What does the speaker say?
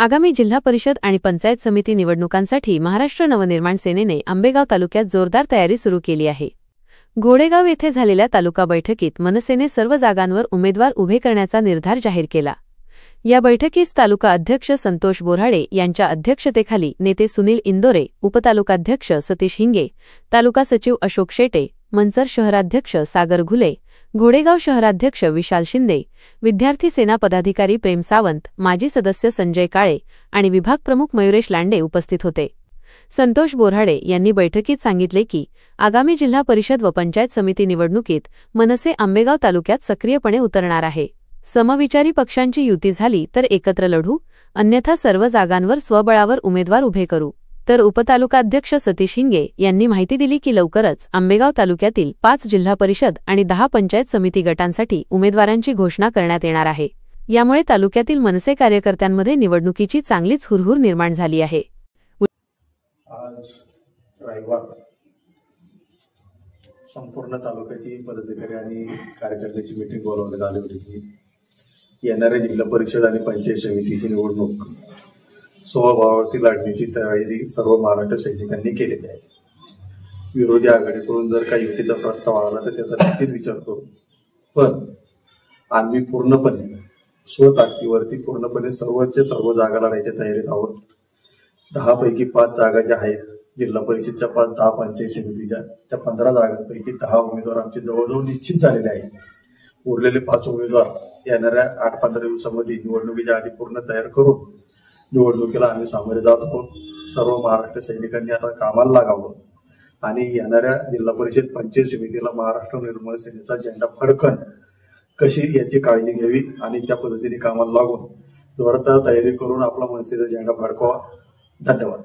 आगामी जिल्हा परिषद आणि पंचायत समिती निवडणुकांसाठी महाराष्ट्र नवनिर्माण सेनेने आंबेगाव तालुक्यात जोरदार तयारी सुरू केली आहे। घोडेगाव येथे झालेल्या तालुका बैठकीत मनसेने सर्व जागांवर उमेदवार उभे करण्याचा निर्धार जाहीर केला। या बैठकीस तालुका अध्यक्ष संतोष बोऱ्हाडे यांच्या अध्यक्षतेखाली नेते सुनील इंदोरे, उपतालुकाध्यक्ष सतीश हिंगे, तालुका सचिव अशोक शेटे, मंचर शहराध्यक्ष सागर घुले, घोडेगाव शहराध्यक्ष विशाल शिंदे, विद्यार्थी सेना पदाधिकारी प्रेम सावंत, माजी सदस्य संजय काळे आणि विभाग प्रमुख मयुरेश लांडे उपस्थित होते। संतोष बोऱ्हाडे यांनी बैठकीत सांगितले की आगामी जिल्हा परिषद व पंचायत समिती निवडणुकीत मनसे आंबेगाव तालुक्यात सक्रियपणे उतरणार आहे। समविचारी पक्षांची युती झाली तर एकत्र लढू, अन्यथा सर्व जागांवर स्वबळावर उमेदवार उभे करू। तर उपतालुकाध्यक्ष सतीश हिंगे यांनी माहिती दिली की लवकरच आंबेगाव तालुक्यातील 5 जिल्हा परिषद आणि 10 पंचायत समिती गटांसाठी उमेदवारांची घोषणा करण्यात येणार आहे। यामुळे तालुक्यातील मनसे कार्यकर्त्यांमध्ये निवडणुकीची चांगलीच हुरहुर निर्माण झाली आहे। आज रविवार संपूर्ण तालुक्याची पदाधिकारी आणि कार्यकर्त्यांची मीटिंग बोलावण्यात आली होती। येणाऱ्या जिल्हा परिषद आणि पंचायत समितीची निवडणूक स्वबळावरती लढण्याची तयारी सर्व महाराष्ट्र सैनिकांनी केलेली आहे। विरोधी आघाडीकडून जर काही युतीचा प्रस्ताव आला तर त्याचा नक्कीच विचार करू, पण आम्ही पूर्णपणे स्वताकदीवरती पूर्णपणे सर्व जागा लढायच्या तयारीत आहोत। 10 पैकी 5 जागा ज्या आहेत जिल्हा परिषदच्या 5, 10 पंचायत समितीच्या त्या 15 जागांपैकी 10 उमेदवार आमचे जवळजवळ निश्चित झालेले आहेत। उरलेले 5 उमेदवार येणाऱ्या 8-15 दिवसांमध्ये निवडणुकीच्या आधी पूर्ण तयार करून निवडणुकीला आम्ही सामोरे जात आहोत। सर्व महाराष्ट्र सैनिकांनी आता कामाला लागावं आणि येणाऱ्या जिल्हा परिषद पंचायत समितीला महाराष्ट्र निर्माण सेनेचा झेंडा फडकन कशी याची काळजी घ्यावी आणि त्या पद्धतीने कामाला लागून जोरदार तयारी करून आपला मनसेचा झेंडा फडकवा। धन्यवाद।